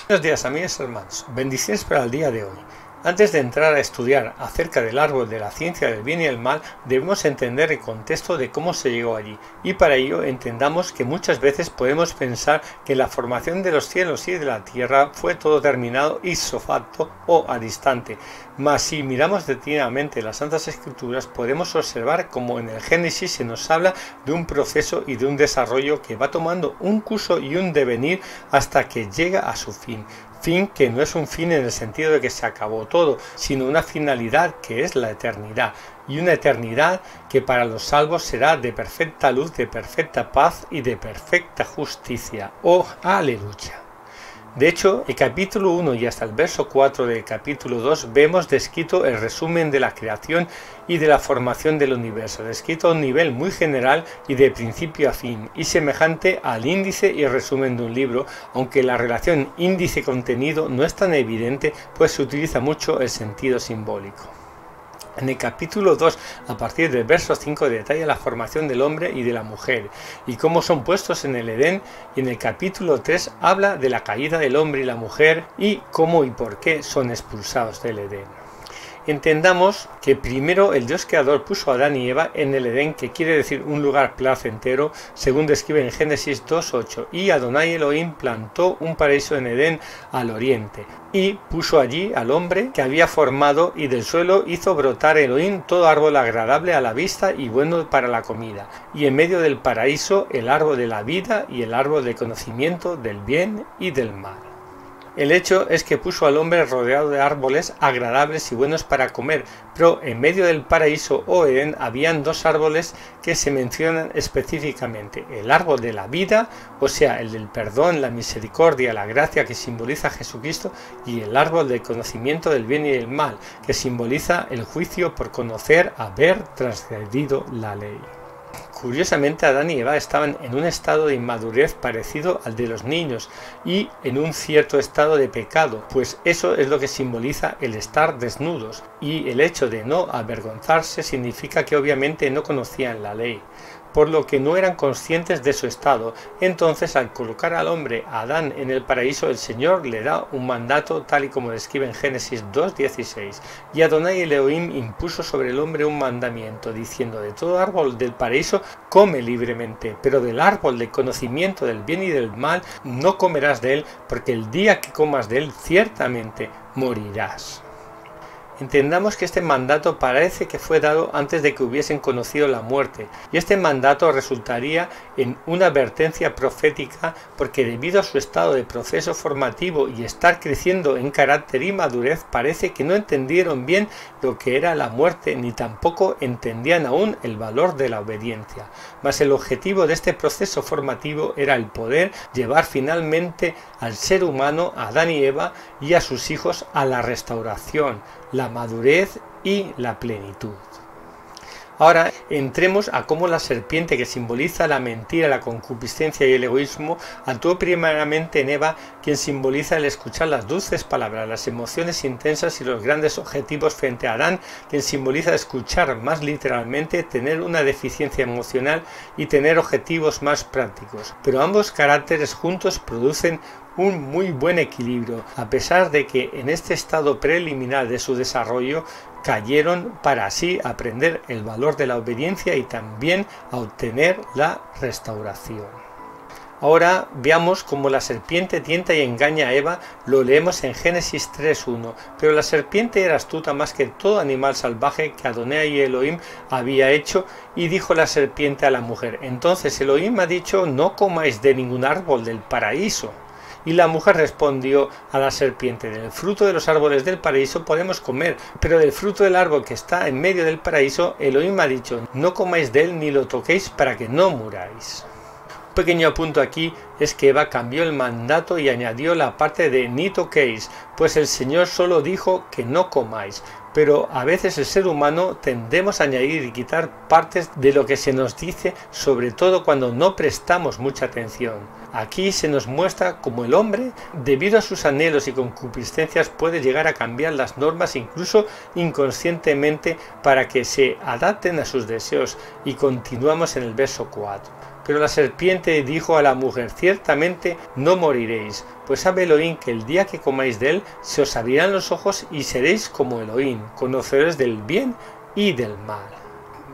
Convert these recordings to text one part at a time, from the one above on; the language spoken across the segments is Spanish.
Buenos días, amigos y hermanos. Bendiciones para el día de hoy. Antes de entrar a estudiar acerca del árbol de la ciencia del bien y el mal, debemos entender el contexto de cómo se llegó allí, y para ello entendamos que muchas veces podemos pensar que la formación de los cielos y de la tierra fue todo terminado ipso facto o al instante. Mas si miramos detenidamente las Santas Escrituras, podemos observar como en el Génesis se nos habla de un proceso y de un desarrollo que va tomando un curso y un devenir hasta que llega a su fin. Fin que no es un fin en el sentido de que se acabó todo, sino una finalidad que es la eternidad, y una eternidad que para los salvos será de perfecta luz, de perfecta paz y de perfecta justicia. ¡Oh, aleluya! De hecho, el capítulo 1 y hasta el verso 4 del capítulo 2 vemos descrito el resumen de la creación y de la formación del universo, descrito a un nivel muy general y de principio a fin, y semejante al índice y resumen de un libro, aunque la relación índice-contenido no es tan evidente, pues se utiliza mucho el sentido simbólico. En el capítulo 2, a partir del verso 5, detalla la formación del hombre y de la mujer, y cómo son puestos en el Edén, y en el capítulo 3 habla de la caída del hombre y la mujer, y cómo y por qué son expulsados del Edén. Entendamos que primero el Dios creador puso a Adán y Eva en el Edén, que quiere decir un lugar placentero, según describe en Génesis 2:8, y Adonai Elohim plantó un paraíso en Edén al oriente, y puso allí al hombre que había formado, y del suelo hizo brotar Elohim todo árbol agradable a la vista y bueno para la comida, y en medio del paraíso el árbol de la vida y el árbol del conocimiento del bien y del mal. El hecho es que puso al hombre rodeado de árboles agradables y buenos para comer, pero en medio del paraíso o Edén habían dos árboles que se mencionan específicamente: el árbol de la vida, o sea, el del perdón, la misericordia, la gracia que simboliza a Jesucristo, y el árbol del conocimiento del bien y del mal, que simboliza el juicio por conocer haber transgredido la ley. Curiosamente, Adán y Eva estaban en un estado de inmadurez parecido al de los niños y en un cierto estado de pecado, pues eso es lo que simboliza el estar desnudos, y el hecho de no avergonzarse significa que obviamente no conocían la ley, por lo que no eran conscientes de su estado. Entonces, al colocar al hombre, a Adán, en el paraíso, el Señor le da un mandato tal y como describe en Génesis 2:16, y Adonai Elohim impuso sobre el hombre un mandamiento, diciendo: de todo árbol del paraíso come libremente, pero del árbol del conocimiento del bien y del mal no comerás de él, porque el día que comas de él ciertamente morirás. Entendamos que este mandato parece que fue dado antes de que hubiesen conocido la muerte, y este mandato resultaría en una advertencia profética, porque debido a su estado de proceso formativo y estar creciendo en carácter y madurez, parece que no entendieron bien lo que era la muerte, ni tampoco entendían aún el valor de la obediencia. Mas el objetivo de este proceso formativo era el poder llevar finalmente al ser humano, a Adán y Eva y a sus hijos, a la restauración, la madurez y la plenitud. Ahora entremos a cómo la serpiente, que simboliza la mentira, la concupiscencia y el egoísmo, actuó primeramente en Eva, quien simboliza el escuchar las dulces palabras, las emociones intensas y los grandes objetivos, frente a Adán, quien simboliza escuchar más literalmente, tener una deficiencia emocional y tener objetivos más prácticos. Pero ambos caracteres juntos producen un muy buen equilibrio, a pesar de que en este estado preliminar de su desarrollo cayeron, para así aprender el valor de la obediencia y también a obtener la restauración. Ahora veamos cómo la serpiente tienta y engaña a Eva. Lo leemos en Génesis 3:1. Pero la serpiente era astuta más que todo animal salvaje que Adonai Elohim había hecho, y dijo la serpiente a la mujer: entonces Elohim ha dicho: no comáis de ningún árbol del paraíso. Y la mujer respondió a la serpiente: del fruto de los árboles del paraíso podemos comer, pero del fruto del árbol que está en medio del paraíso, Elohim ha dicho: no comáis de él ni lo toquéis para que no muráis. Un pequeño apunto aquí es que Eva cambió el mandato y añadió la parte de ni toquéis, pues el Señor solo dijo que no comáis. Pero a veces el ser humano tendemos a añadir y quitar partes de lo que se nos dice, sobre todo cuando no prestamos mucha atención. Aquí se nos muestra cómo el hombre, debido a sus anhelos y concupiscencias, puede llegar a cambiar las normas incluso inconscientemente para que se adapten a sus deseos, y continuamos en el verso 4. Pero la serpiente dijo a la mujer: ciertamente no moriréis, pues sabe Elohim que el día que comáis de él se os abrirán los ojos y seréis como Elohim, conocedores del bien y del mal.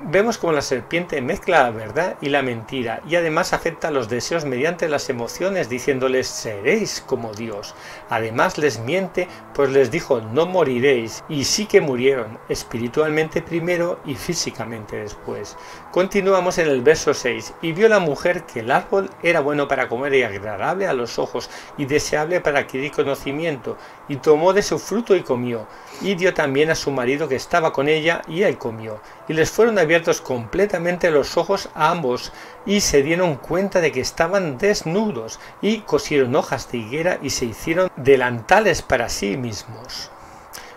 Vemos como la serpiente mezcla la verdad y la mentira y además afecta los deseos mediante las emociones, diciéndoles seréis como Dios. Además les miente, pues les dijo no moriréis, y sí que murieron, espiritualmente primero y físicamente después. Continuamos en el verso 6. Y vio la mujer que el árbol era bueno para comer y agradable a los ojos y deseable para adquirir conocimiento, y tomó de su fruto y comió, y dio también a su marido que estaba con ella, y él comió. Y les fueron abiertos completamente los ojos a ambos, y se dieron cuenta de que estaban desnudos, y cosieron hojas de higuera y se hicieron delantales para sí mismos.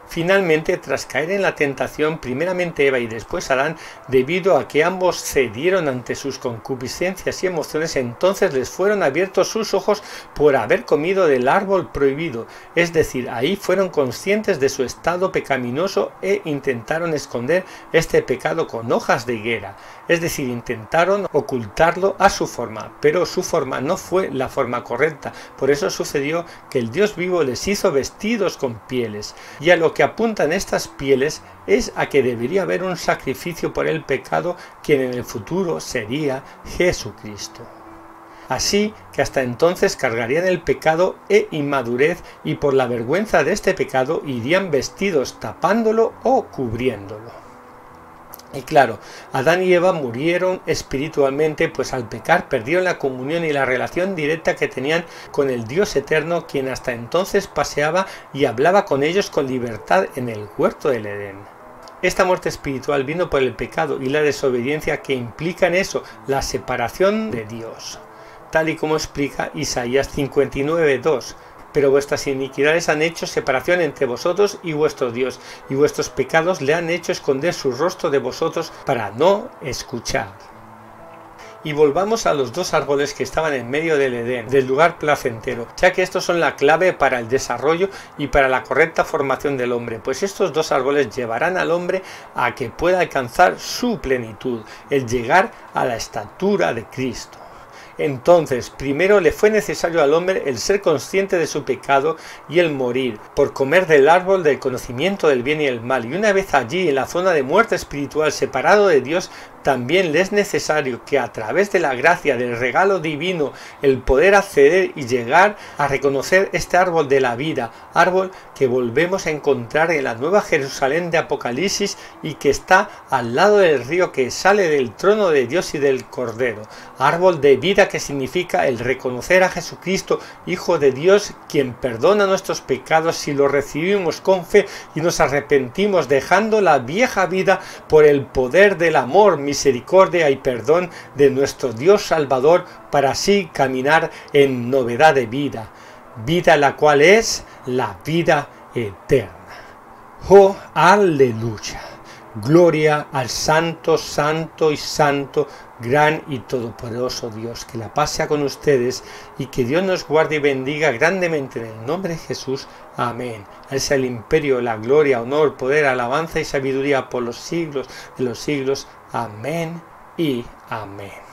Finalmente, tras caer en la tentación, primeramente Eva y después Adán, debido a que ambos cedieron ante sus concupiscencias y emociones, entonces les fueron abiertos sus ojos por haber comido del árbol prohibido, es decir, ahí fueron conscientes de su estado pecaminoso e intentaron esconder este pecado con hojas de higuera, es decir, intentaron ocultarlo a su forma, pero su forma no fue la forma correcta. Por eso sucedió que el Dios vivo les hizo vestidos con pieles, y a lo que apuntan estas pieles es a que debería haber un sacrificio por el pecado, quien en el futuro sería Jesucristo. Así que hasta entonces cargarían el pecado e inmadurez, y por la vergüenza de este pecado irían vestidos tapándolo o cubriéndolo. Y claro, Adán y Eva murieron espiritualmente, pues al pecar perdieron la comunión y la relación directa que tenían con el Dios eterno, quien hasta entonces paseaba y hablaba con ellos con libertad en el huerto del Edén. Esta muerte espiritual vino por el pecado y la desobediencia que implican eso, la separación de Dios, tal y como explica Isaías 59:2. Pero vuestras iniquidades han hecho separación entre vosotros y vuestro Dios, y vuestros pecados le han hecho esconder su rostro de vosotros para no escuchar. Y volvamos a los dos árboles que estaban en medio del Edén, del lugar placentero, ya que estos son la clave para el desarrollo y para la correcta formación del hombre, pues estos dos árboles llevarán al hombre a que pueda alcanzar su plenitud, el llegar a la estatura de Cristo. Entonces, primero le fue necesario al hombre el ser consciente de su pecado y el morir, por comer del árbol del conocimiento del bien y el mal, y una vez allí, en la zona de muerte espiritual, separado de Dios, también le es necesario que a través de la gracia del regalo divino, el poder acceder y llegar a reconocer este árbol de la vida, árbol que volvemos a encontrar en la Nueva Jerusalén de Apocalipsis y que está al lado del río que sale del trono de Dios y del Cordero, árbol de vida que significa el reconocer a Jesucristo, Hijo de Dios, quien perdona nuestros pecados si lo recibimos con fe y nos arrepentimos dejando la vieja vida por el poder del amor, misericordia y perdón de nuestro Dios Salvador, para así caminar en novedad de vida, vida la cual es la vida eterna. ¡Oh, aleluya! Gloria al santo, santo y santo, gran y todopoderoso Dios. Que la paz sea con ustedes y que Dios nos guarde y bendiga grandemente en el nombre de Jesús. Amén. A Él sea el imperio, la gloria, honor, poder, alabanza y sabiduría por los siglos de los siglos. Amén y amén.